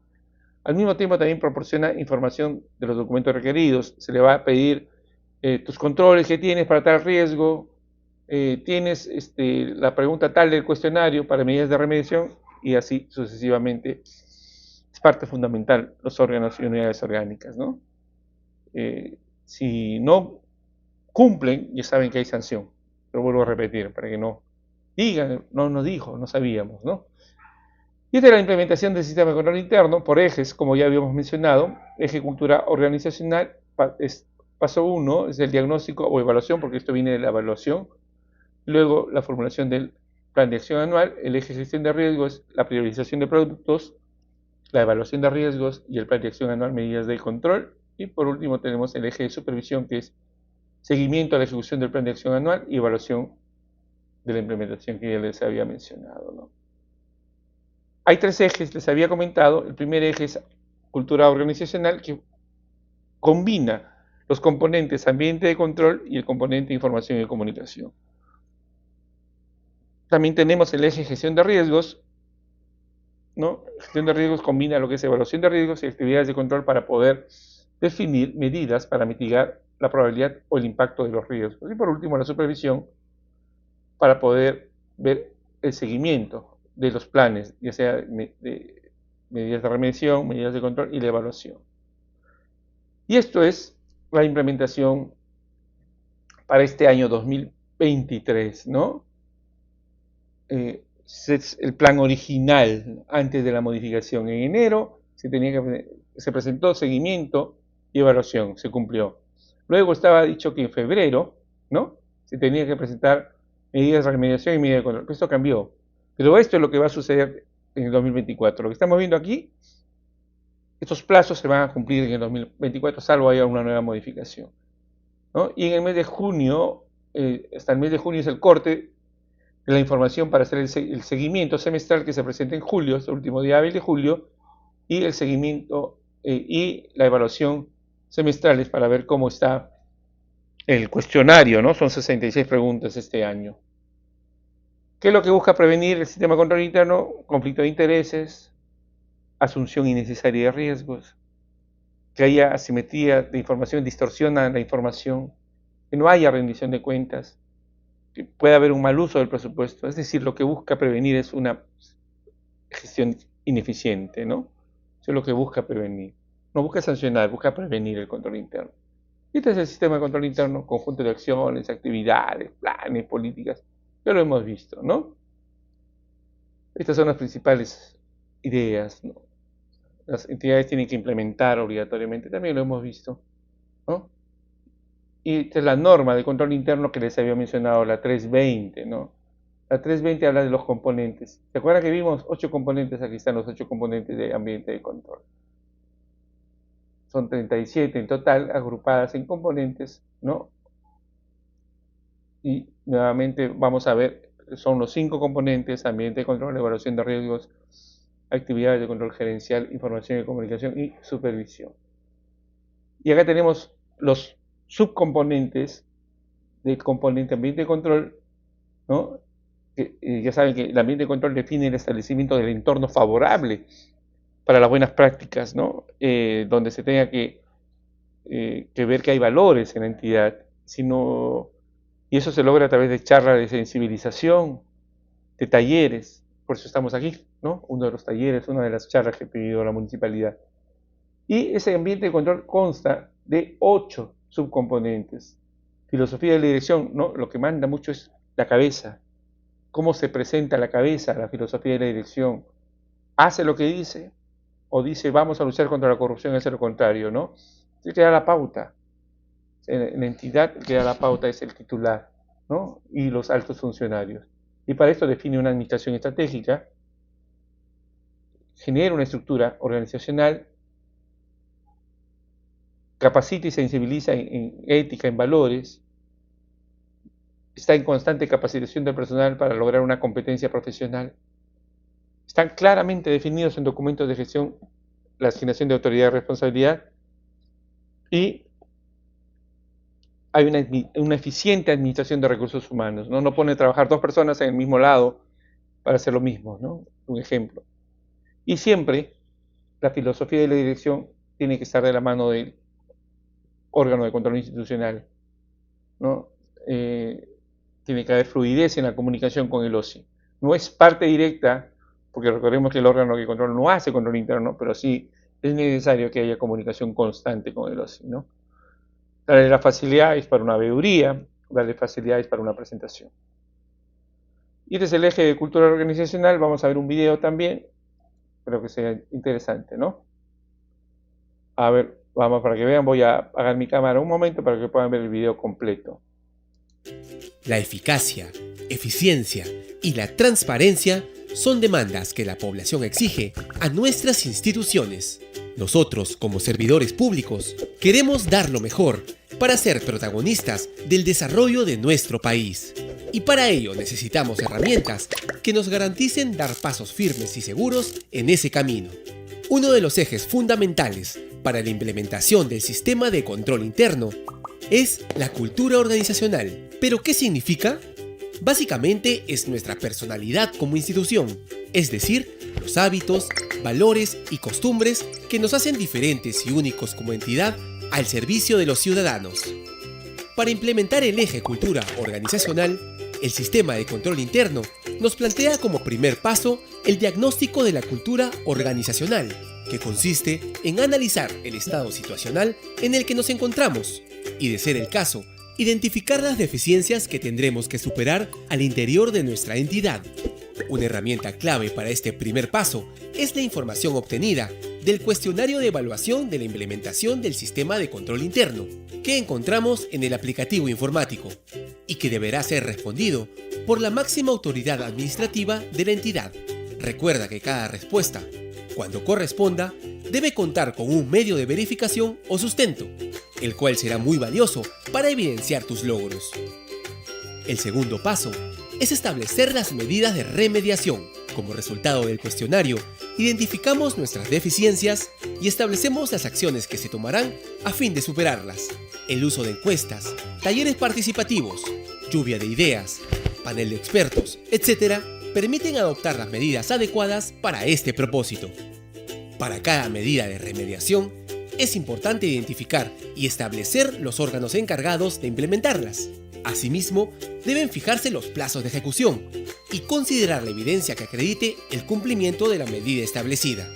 Speaker 1: Al mismo tiempo también proporciona información de los documentos requeridos. Se le va a pedir tus controles que tienes para tal riesgo, tienes la pregunta tal del cuestionario para medidas de remediación, y así sucesivamente. Es parte fundamental los órganos y unidades orgánicas, ¿no? Si no cumplen, ya saben que hay sanción. Lo vuelvo a repetir para que no digan, no nos dijo, no sabíamos, ¿no? Y esta es la implementación del sistema de control interno por ejes, como ya habíamos mencionado. Eje cultura organizacional, paso 1, es el diagnóstico o evaluación, porque esto viene de la evaluación. Luego, la formulación del plan de acción anual. El eje gestión de riesgos, la priorización de productos, la evaluación de riesgos y el plan de acción anual, medidas de control. Y por último tenemos el eje de supervisión, que es seguimiento a la ejecución del plan de acción anual y evaluación de la implementación que ya les había mencionado, ¿no? Hay 3 ejes, les había comentado. El primer eje es cultura organizacional, que combina los componentes ambiente de control y el componente información y comunicación. También tenemos el eje gestión de riesgos, ¿no? Gestión de riesgos combina lo que es evaluación de riesgos y actividades de control para poder definir medidas para mitigar la probabilidad o el impacto de los riesgos. Y por último, la supervisión, para poder ver el seguimiento de los planes, ya sea de medidas de remediación, medidas de control y la evaluación. Y esto es la implementación para este año 2023, ¿no? Es el plan original antes de la modificación. En enero se presentó seguimiento y evaluación, se cumplió. Luego estaba dicho que en febrero, ¿no?, se tenía que presentar medidas de remediación y medidas de control. Esto cambió. Pero esto es lo que va a suceder en el 2024. Lo que estamos viendo aquí, estos plazos se van a cumplir en el 2024, salvo haya una nueva modificación, ¿no? Y en el mes de junio, hasta el mes de junio es el corte de la información para hacer el seguimiento semestral que se presenta en julio, es el último día hábil de julio, y el seguimiento y la evaluación semestrales para ver cómo está el cuestionario, ¿no? Son 66 preguntas este año. ¿Qué es lo que busca prevenir el sistema de control interno? Conflicto de intereses, asunción innecesaria de riesgos, que haya asimetría de información, distorsiona la información, que no haya rendición de cuentas, que pueda haber un mal uso del presupuesto. Es decir, lo que busca prevenir es una gestión ineficiente, ¿no? Eso es lo que busca prevenir. No busca sancionar, busca prevenir el control interno. Y este es el sistema de control interno, conjunto de acciones, actividades, planes, políticas. Ya lo hemos visto, ¿no? Estas son las principales ideas, ¿no? Las entidades tienen que implementar obligatoriamente, también lo hemos visto, ¿no? Y esta es la norma de control interno que les había mencionado, la 320, ¿no? La 320 habla de los componentes. ¿Se acuerdan que vimos 8 componentes? Aquí están los 8 componentes de ambiente de control. Son 37 en total, agrupadas en componentes, ¿no? Y nuevamente vamos a ver, son los 5 componentes: ambiente de control, evaluación de riesgos, actividades de control gerencial, información y comunicación y supervisión. Y acá tenemos los subcomponentes del componente ambiente de control, ¿no? Ya saben que el ambiente de control define el establecimiento del entorno favorable para las buenas prácticas, ¿no? Donde se tenga que ver que hay valores en la entidad, y eso se logra a través de charlas de sensibilización, de talleres. Por eso estamos aquí, ¿no? Uno de los talleres, una de las charlas que ha pedido la municipalidad. Y ese ambiente de control consta de 8 subcomponentes. Filosofía de la dirección, ¿no? Lo que manda mucho es la cabeza. Cómo se presenta la cabeza, la filosofía de la dirección. ¿Hace lo que dice? O dice, vamos a luchar contra la corrupción, hace lo contrario, ¿no? Se crea la pauta. La entidad que da la pauta es el titular, ¿no? Y los altos funcionarios. Y para esto define una administración estratégica, genera una estructura organizacional, capacita y sensibiliza en ética, en valores, está en constante capacitación del personal para lograr una competencia profesional. Están claramente definidos en documentos de gestión la asignación de autoridad y responsabilidad, y hay una eficiente administración de recursos humanos, ¿no? No pone a trabajar 2 personas en el mismo lado para hacer lo mismo, ¿no? Un ejemplo. Y siempre la filosofía de la dirección tiene que estar de la mano del órgano de control institucional, ¿no? Tiene que haber fluidez en la comunicación con el OSI. No es parte directa, porque recordemos que el órgano de control no hace control interno, pero sí es necesario que haya comunicación constante con el OSI, ¿no? Darle las facilidades para una veeduría, darle facilidades para una presentación. Y este es el eje de cultura organizacional. Vamos a ver un video también, creo que sea interesante, ¿no? A ver, vamos, para que vean, voy a apagar mi cámara un momento para que puedan ver el video completo.
Speaker 7: La eficacia, eficiencia y la transparencia son demandas que la población exige a nuestras instituciones. Nosotros, como servidores públicos, queremos dar lo mejor para ser protagonistas del desarrollo de nuestro país. Y para ello necesitamos herramientas que nos garanticen dar pasos firmes y seguros en ese camino. Uno de los ejes fundamentales para la implementación del sistema de control interno es la cultura organizacional. ¿Pero qué significa? Básicamente es nuestra personalidad como institución, es decir, los hábitos, valores y costumbres que nos hacen diferentes y únicos como entidad al servicio de los ciudadanos. Para implementar el eje cultura organizacional, el sistema de control interno nos plantea como primer paso el diagnóstico de la cultura organizacional, que consiste en analizar el estado situacional en el que nos encontramos y, de ser el caso, identificar las deficiencias que tendremos que superar al interior de nuestra entidad. Una herramienta clave para este primer paso es la información obtenida del cuestionario de evaluación de la implementación del sistema de control interno, que encontramos en el aplicativo informático y que deberá ser respondido por la máxima autoridad administrativa de la entidad. Recuerda que cada respuesta, cuando corresponda, debe contar con un medio de verificación o sustento, el cual será muy valioso para evidenciar tus logros. El segundo paso es establecer las medidas de remediación. Como resultado del cuestionario, identificamos nuestras deficiencias y establecemos las acciones que se tomarán a fin de superarlas. El uso de encuestas, talleres participativos, lluvia de ideas, panel de expertos, etc., permiten adoptar las medidas adecuadas para este propósito. Para cada medida de remediación, es importante identificar y establecer los órganos encargados de implementarlas. Asimismo, deben fijarse los plazos de ejecución y considerar la evidencia que acredite el cumplimiento de la medida establecida.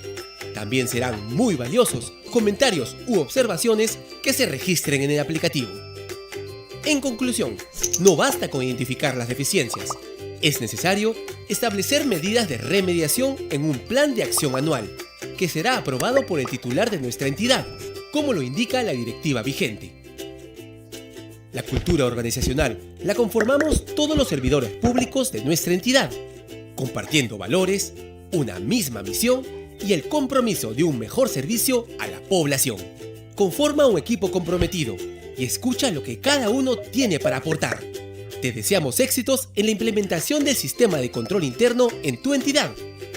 Speaker 7: También serán muy valiosos comentarios u observaciones que se registren en el aplicativo. En conclusión, no basta con identificar las deficiencias. Es necesario establecer medidas de remediación en un plan de acción anual, que será aprobado por el titular de nuestra entidad, como lo indica la directiva vigente. La cultura organizacional la conformamos todos los servidores públicos de nuestra entidad, compartiendo valores, una misma misión y el compromiso de un mejor servicio a la población. Conforma un equipo comprometido y escucha lo que cada uno tiene para aportar. Te deseamos éxitos en la implementación del sistema de control interno en tu entidad.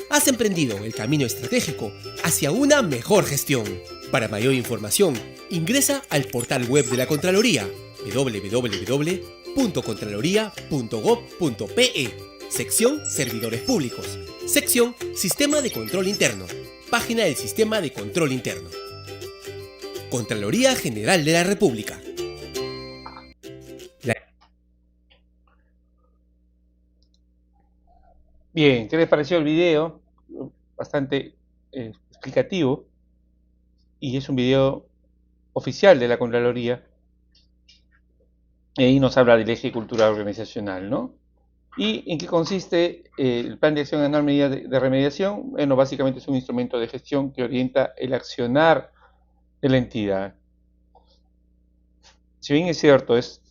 Speaker 7: Has emprendido el camino estratégico hacia una mejor gestión. Para mayor información, ingresa al portal web de la Contraloría www.contraloría.gov.pe, sección Servidores Públicos, sección Sistema de Control Interno, página del Sistema de Control Interno. Contraloría General de la República.
Speaker 1: Bien, ¿qué les pareció el video? Bastante explicativo, y es un video oficial de la Contraloría. Y ahí nos habla del eje cultural organizacional, ¿no? ¿Y en qué consiste el plan de acción anual medida de remediación? Bueno, básicamente es un instrumento de gestión que orienta el accionar de la entidad. Si bien es cierto, es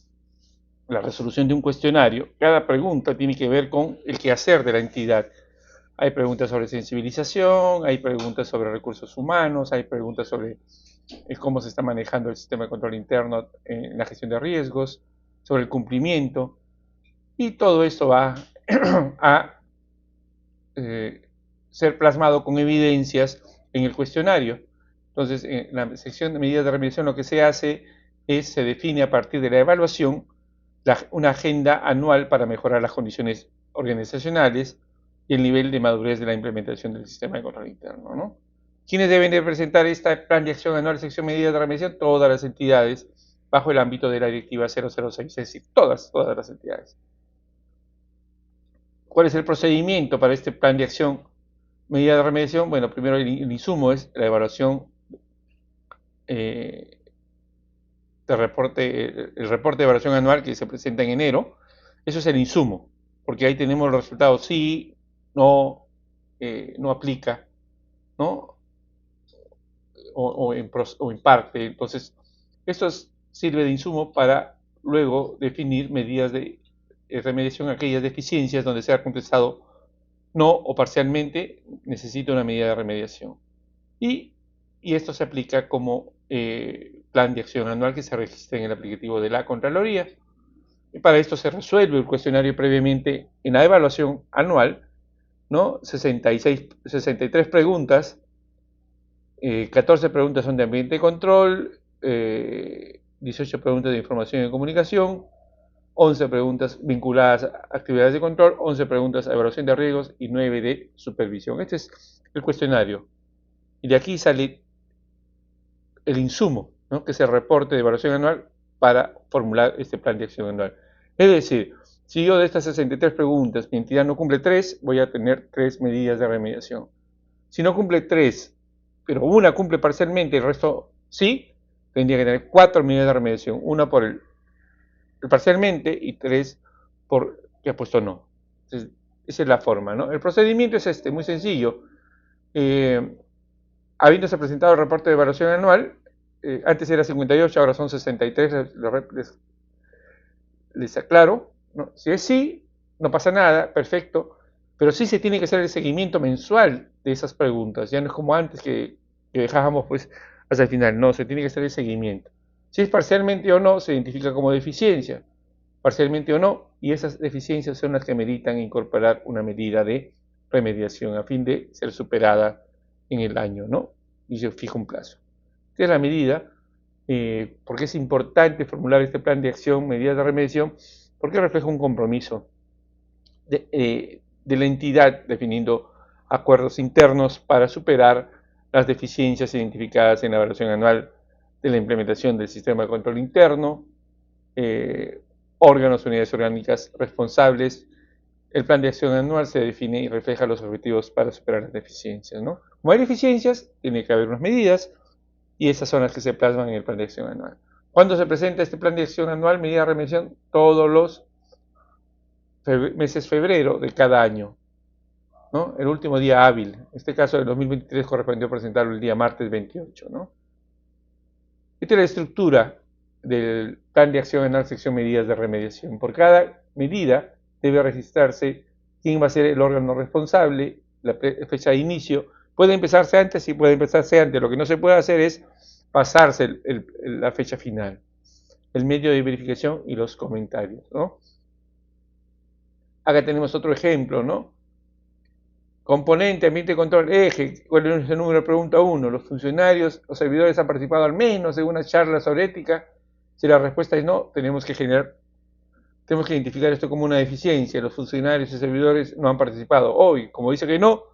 Speaker 1: la resolución de un cuestionario, cada pregunta tiene que ver con el quehacer de la entidad. Hay preguntas sobre sensibilización, hay preguntas sobre recursos humanos, hay preguntas sobre cómo se está manejando el sistema de control interno en la gestión de riesgos, sobre el cumplimiento, y todo esto va a ser plasmado con evidencias en el cuestionario. Entonces, en la sección de medidas de remediación lo que se hace es, se define a partir de la evaluación una agenda anual para mejorar las condiciones organizacionales y el nivel de madurez de la implementación del sistema de control interno, ¿no? ¿Quiénes deben de presentar este plan de acción anual, sección medidas de remediación? Todas las entidades bajo el ámbito de la directiva 006, es decir, todas las entidades. ¿Cuál es el procedimiento para este plan de acción medida de remediación? Bueno, primero el insumo es la evaluación el reporte de evaluación anual que se presenta en enero. Eso es el insumo, porque ahí tenemos los resultados, sí, no, no aplica, ¿no? O en parte. Entonces, esto sirve de insumo para luego definir medidas de remediación a aquellas deficiencias donde se ha contestado no o parcialmente necesita una medida de remediación. Y esto se aplica como plan de acción anual que se registra en el aplicativo de la Contraloría. Y para esto se resuelve el cuestionario previamente en la evaluación anual, ¿no? 63 preguntas, 14 preguntas son de ambiente de control, 18 preguntas de información y comunicación, 11 preguntas vinculadas a actividades de control, 11 preguntas a evaluación de riesgos y 9 de supervisión. Este es el cuestionario. Y de aquí sale el insumo, ¿no? Que es el reporte de evaluación anual para formular este plan de acción anual. Es decir, si yo de estas 63 preguntas mi entidad no cumple 3, voy a tener 3 medidas de remediación. Si no cumple 3, pero una cumple parcialmente y el resto sí, tendría que tener 4 medidas de remediación. Una por el parcialmente y 3 por que ha puesto no. Entonces, esa es la forma, ¿no? El procedimiento es muy sencillo. Habiéndose presentado el reporte de evaluación anual, antes era 58, ahora son 63, les aclaro, ¿no? Si es sí, no pasa nada, perfecto, pero sí se tiene que hacer el seguimiento mensual de esas preguntas, ya no es como antes que dejábamos pues hasta el final, no, se tiene que hacer el seguimiento. Si es parcialmente o no, se identifica como deficiencia, parcialmente o no, y esas deficiencias son las que meritan incorporar una medida de remediación a fin de ser superada en el año, ¿no? Y se fija un plazo. Esta es la medida, porque es importante formular este plan de acción, medidas de remediación, porque refleja un compromiso de la entidad definiendo acuerdos internos para superar las deficiencias identificadas en la evaluación anual de la implementación del sistema de control interno, órganos, unidades orgánicas responsables. El plan de acción anual se define y refleja los objetivos para superar las deficiencias, ¿no? Como hay deficiencias, tiene que haber unas medidas y esas son las que se plasman en el plan de acción anual. ¿Cuándo se presenta este plan de acción anual? Medida de remediación todos los meses febrero de cada año, ¿no? El último día hábil. En este caso, del 2023 correspondió presentarlo el día martes 28, ¿no? Esta es la estructura del plan de acción anual, sección medidas de remediación. Por cada medida debe registrarse quién va a ser el órgano responsable, la fecha de inicio. Puede empezarse antes, sí puede empezarse antes. Lo que no se puede hacer es pasarse la fecha final, el medio de verificación y los comentarios, ¿no? Acá tenemos otro ejemplo, ¿no? Componente, ambiente de control, eje. ¿Cuál es el número de pregunta 1? ¿Los funcionarios o servidores han participado al menos en una charla sobre ética? Si la respuesta es no, tenemos que identificar esto como una deficiencia. Los funcionarios y servidores no han participado. Hoy, como dice que no,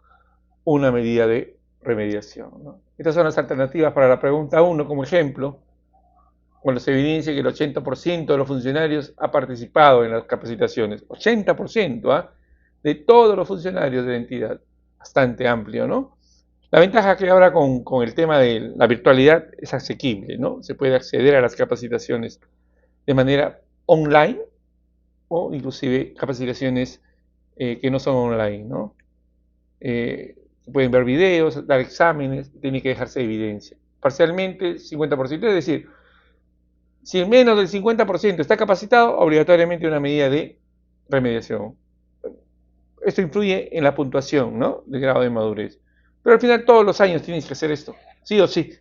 Speaker 1: una medida de remediación, ¿no? Estas son las alternativas para la pregunta 1 como ejemplo. Cuando se evidencia que el 80% de los funcionarios ha participado en las capacitaciones. 80%, ¿ah? De todos los funcionarios de la entidad. Bastante amplio, ¿no? La ventaja que ahora con el tema de la virtualidad es asequible, ¿no? Se puede acceder a las capacitaciones de manera online o inclusive capacitaciones que no son online, ¿no? Se pueden ver videos, dar exámenes, tiene que dejarse evidencia. Parcialmente, 50%, es decir, si menos del 50% está capacitado, obligatoriamente una medida de remediación. Esto influye en la puntuación, ¿no? Del grado de madurez. Pero al final todos los años tienes que hacer esto, sí o sí.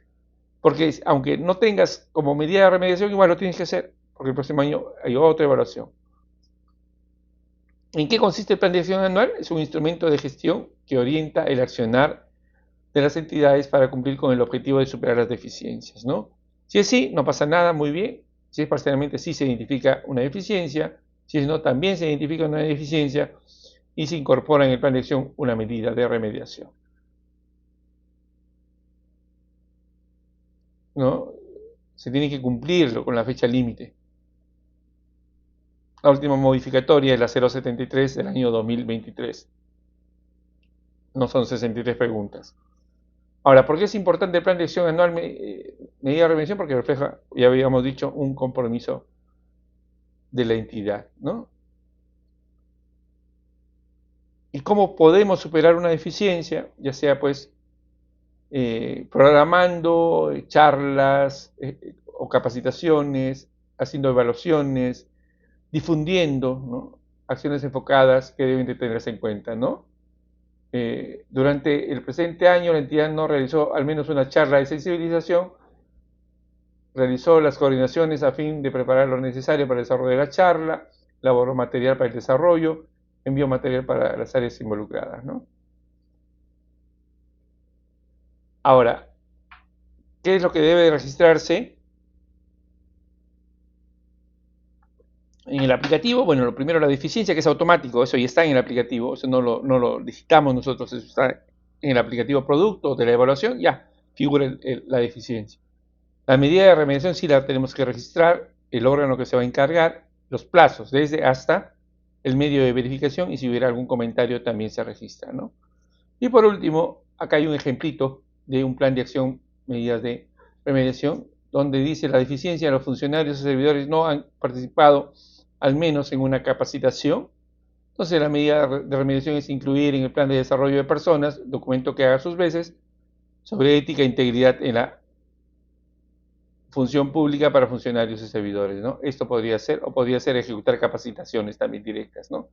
Speaker 1: Porque aunque no tengas como medida de remediación, igual lo tienes que hacer, porque el próximo año hay otra evaluación. ¿En qué consiste el plan de acción anual? Es un instrumento de gestión que orienta el accionar de las entidades para cumplir con el objetivo de superar las deficiencias, ¿no? Si es sí, no pasa nada, muy bien. Si es parcialmente sí, se identifica una deficiencia. Si es no, también se identifica una deficiencia y se incorpora en el plan de acción una medida de remediación, ¿no? Se tiene que cumplirlo con la fecha límite. La última modificatoria es la 073 del año 2023. No son 63 preguntas. Ahora, ¿por qué es importante el plan de acción anual medida de remediación? Porque refleja, ya habíamos dicho, un compromiso de la entidad, ¿no? ¿Y cómo podemos superar una deficiencia? Ya sea, pues, programando charlas o capacitaciones, haciendo evaluaciones, difundiendo, ¿no? Acciones enfocadas que deben de tenerse en cuenta, ¿no? Durante el presente año la entidad no realizó al menos una charla de sensibilización, realizó las coordinaciones a fin de preparar lo necesario para el desarrollo de la charla, elaboró material para el desarrollo, envió material para las áreas involucradas, ¿no? Ahora, ¿qué es lo que debe registrarse en el aplicativo? Bueno, lo primero, la deficiencia, que es automático, eso ya está en el aplicativo, eso no lo digitamos nosotros, eso está en el aplicativo producto de la evaluación, ya figura la deficiencia. La medida de remediación sí la tenemos que registrar, el órgano que se va a encargar, los plazos, desde hasta el medio de verificación, y si hubiera algún comentario también se registra, ¿no? Y por último, acá hay un ejemplito de un plan de acción, medidas de remediación, donde dice la deficiencia de los funcionarios o servidores no han participado al menos en una capacitación. Entonces la medida de remediación es incluir en el plan de desarrollo de personas, documento que haga sus veces, sobre ética e integridad en la función pública para funcionarios y servidores, ¿no? Esto podría ser, o podría ser ejecutar capacitaciones también directas, ¿no?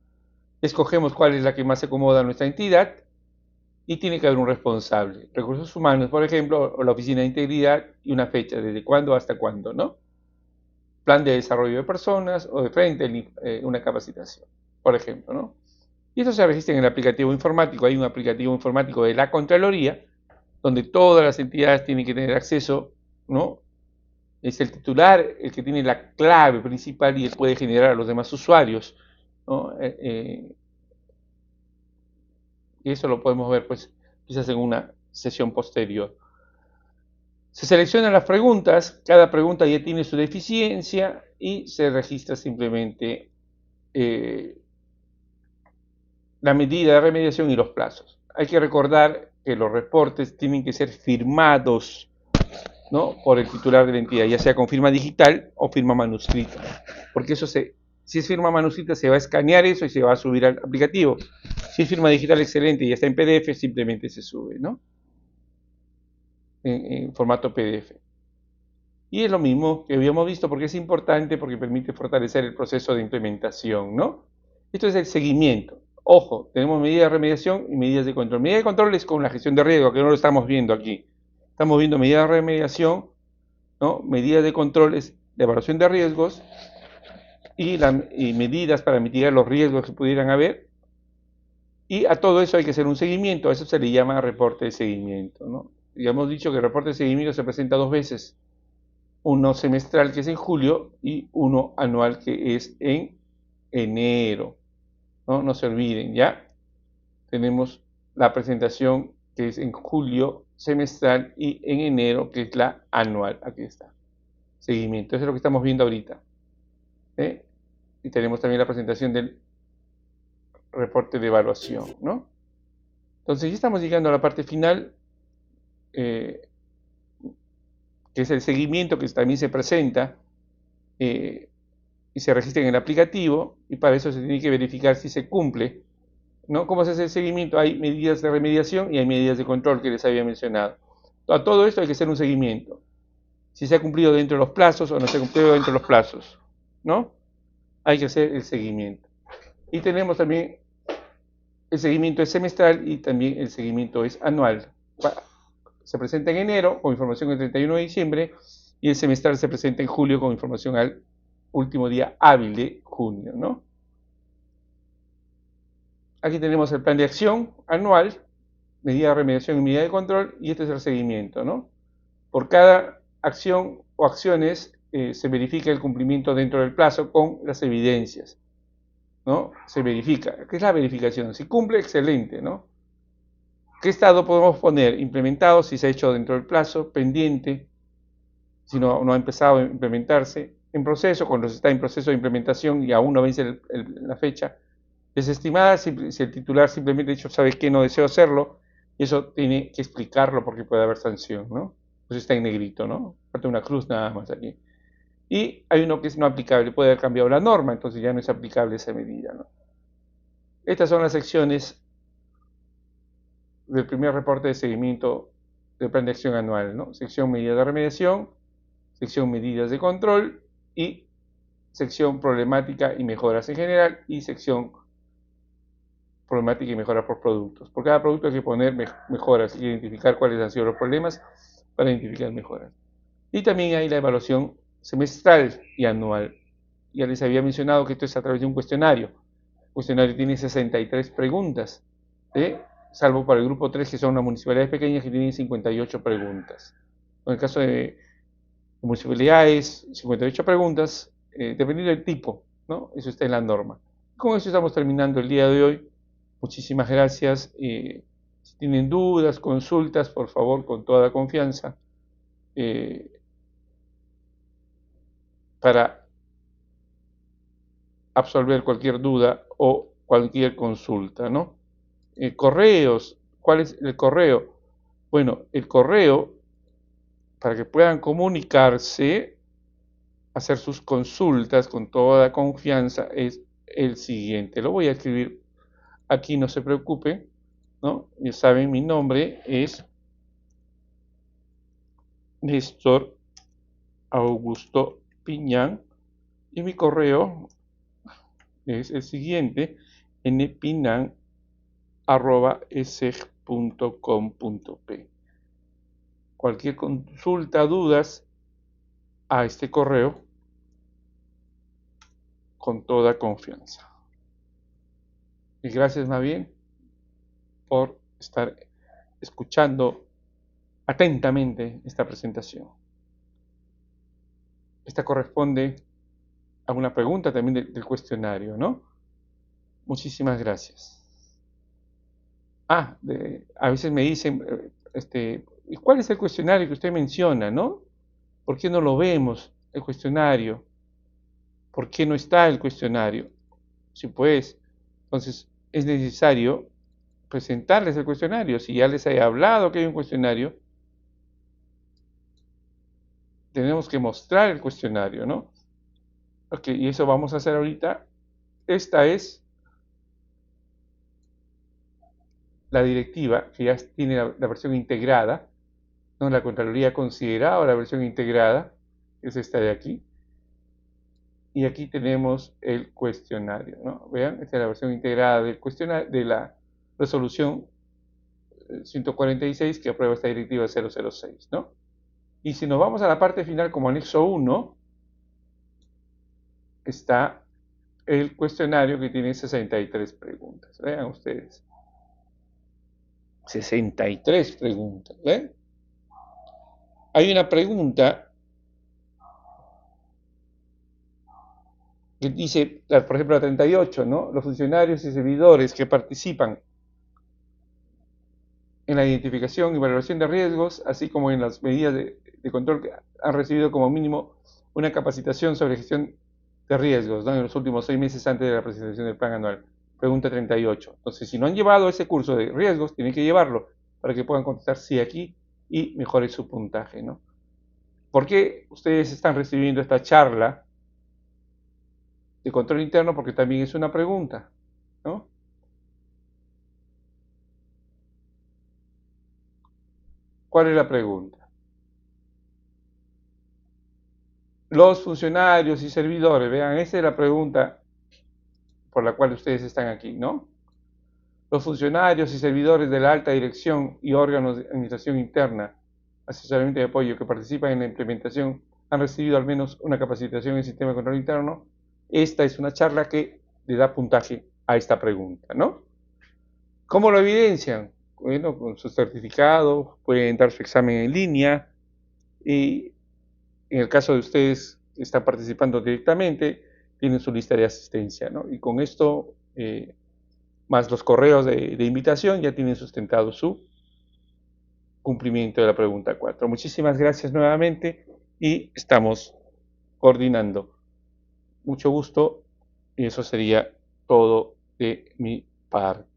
Speaker 1: Escogemos cuál es la que más se acomoda a nuestra entidad y tiene que haber un responsable. Recursos humanos, por ejemplo, o la oficina de integridad y una fecha, desde cuándo hasta cuándo, ¿no? Plan de desarrollo de personas o de frente una capacitación, por ejemplo, ¿no? Y esto se registra en el aplicativo informático. Hay un aplicativo informático de la Contraloría, donde todas las entidades tienen que tener acceso, ¿no? Es el titular el que tiene la clave principal y él puede generar a los demás usuarios, ¿no? Y eso lo podemos ver, pues, quizás en una sesión posterior. Se seleccionan las preguntas, cada pregunta ya tiene su deficiencia y se registra simplemente la medida de remediación y los plazos. Hay que recordar que los reportes tienen que ser firmados, ¿no?, por el titular de la entidad, ya sea con firma digital o firma manuscrita, porque eso si es firma manuscrita se va a escanear eso y se va a subir al aplicativo. Si es firma digital, excelente, y está en PDF, simplemente se sube, ¿no?, en formato PDF. Y es lo mismo que habíamos visto, porque es importante, porque permite fortalecer el proceso de implementación, ¿no? Esto es el seguimiento. Ojo, tenemos medidas de remediación y medidas de control. Medidas de control es con la gestión de riesgo, que no lo estamos viendo aquí. Estamos viendo medidas de remediación, ¿no? Medidas de control es de evaluación de riesgos y medidas para mitigar los riesgos que pudieran haber. Y a todo eso hay que hacer un seguimiento. A eso se le llama reporte de seguimiento, ¿no? Y hemos dicho que el reporte de seguimiento se presenta 2 veces. Uno semestral, que es en julio, y uno anual, que es en enero. No se olviden, ¿ya? Tenemos la presentación que es en julio semestral y en enero, que es la anual. Aquí está. Seguimiento. Eso es lo que estamos viendo ahorita. Y tenemos también la presentación del reporte de evaluación, ¿no? Entonces ya estamos llegando a la parte final, que es el seguimiento, que también se presenta y se registra en el aplicativo, y para eso se tiene que verificar si se cumple, ¿no? ¿Cómo se hace el seguimiento? Hay medidas de remediación y hay medidas de control que les había mencionado. A todo esto hay que hacer un seguimiento. Si se ha cumplido dentro de los plazos o no se ha cumplido dentro de los plazos, ¿no? Hay que hacer el seguimiento. Y tenemos también el seguimiento es semestral y también el seguimiento es anual. Se presenta en enero con información el 31 de diciembre y el semestral se presenta en julio con información al último día hábil de junio, ¿no? Aquí tenemos el plan de acción anual, medida de remediación y medida de control, y este es el seguimiento, ¿no? Por cada acción o acciones se verifica el cumplimiento dentro del plazo con las evidencias, ¿no? Se verifica. ¿Qué es la verificación? Si cumple, excelente, ¿no? ¿Qué estado podemos poner? Implementado, si se ha hecho dentro del plazo, pendiente, si no ha empezado a implementarse, en proceso, cuando se está en proceso de implementación y aún no vence la fecha, desestimada, si el titular simplemente ha dicho, ¿sabe qué? No deseo hacerlo, y eso tiene que explicarlo porque puede haber sanción, ¿no? Pues está en negrito, ¿no? Falta una cruz nada más aquí. Y hay uno que es no aplicable, puede haber cambiado la norma, entonces ya no es aplicable esa medida, ¿no? Estas son las secciones del primer reporte de seguimiento del plan de acción anual, ¿no? Sección medidas de remediación, sección medidas de control y sección problemática y mejoras en general y sección problemática y mejoras por productos. Por cada producto hay que poner mejoras y identificar cuáles han sido los problemas para identificar mejoras. Y también hay la evaluación semestral y anual. Ya les había mencionado que esto es a través de un cuestionario. El cuestionario tiene 63 preguntas, salvo para el grupo 3, que son las municipalidades pequeñas, que tienen 58 preguntas. En el caso de municipalidades, 58 preguntas, dependiendo del tipo, ¿no? Eso está en la norma. Con eso estamos terminando el día de hoy. Muchísimas gracias. Si tienen dudas, consultas, por favor, con toda confianza, para absolver cualquier duda o cualquier consulta, ¿no? Correos. ¿Cuál es el correo? Bueno, el correo, para que puedan comunicarse, hacer sus consultas con toda confianza, es el siguiente. Lo voy a escribir aquí, no se preocupen, ¿no? Ya saben, mi nombre es Néstor Augusto Piñán y mi correo es el siguiente: npinan@eseg.com.p. Cualquier consulta, dudas, a este correo con toda confianza. Y gracias más bien por estar escuchando atentamente esta presentación. Esta corresponde a una pregunta también del cuestionario, ¿no? Muchísimas gracias. A veces me dicen, ¿y cuál es el cuestionario que usted menciona, no? ¿Por qué no lo vemos, el cuestionario? ¿Por qué no está el cuestionario? Sí, pues, entonces es necesario presentarles el cuestionario. Si ya les he hablado que hay un cuestionario, tenemos que mostrar el cuestionario, ¿no? Ok, y eso vamos a hacer ahorita. Esta es la directiva, que ya tiene la versión integrada, ¿no? La Contraloría ha considerado la versión integrada, que es esta de aquí. Y aquí tenemos el cuestionario, ¿no? Vean, esta es la versión integrada del cuestionario, de la resolución 146 que aprueba esta directiva 006, ¿no? Y si nos vamos a la parte final como anexo 1, está el cuestionario que tiene 63 preguntas. Vean ustedes. 63 preguntas, ¿ven? Hay una pregunta que dice, por ejemplo, la 38, ¿no? Los funcionarios y servidores que participan en la identificación y valoración de riesgos, así como en las medidas de control, que han recibido como mínimo una capacitación sobre gestión de riesgos, ¿no? En los últimos 6 meses antes de la presentación del plan anual. Pregunta 38. Entonces, si no han llevado ese curso de riesgos, tienen que llevarlo para que puedan contestar sí aquí y mejore su puntaje, ¿no? ¿Por qué ustedes están recibiendo esta charla de control interno? Porque también es una pregunta, ¿no? ¿Cuál es la pregunta? Los funcionarios y servidores, vean, esa es la pregunta por la cual ustedes están aquí, ¿no? Los funcionarios y servidores de la alta dirección y órganos de administración interna, asesoramiento y apoyo que participan en la implementación han recibido al menos una capacitación en el sistema de control interno. Esta es una charla que le da puntaje a esta pregunta, ¿no? ¿Cómo lo evidencian? Bueno, con su certificado, pueden dar su examen en línea y en el caso de ustedes que están participando directamente, tienen su lista de asistencia, ¿no? Y con esto, más los correos de invitación, ya tienen sustentado su cumplimiento de la pregunta 4. Muchísimas gracias nuevamente y estamos coordinando. Mucho gusto y eso sería todo de mi parte.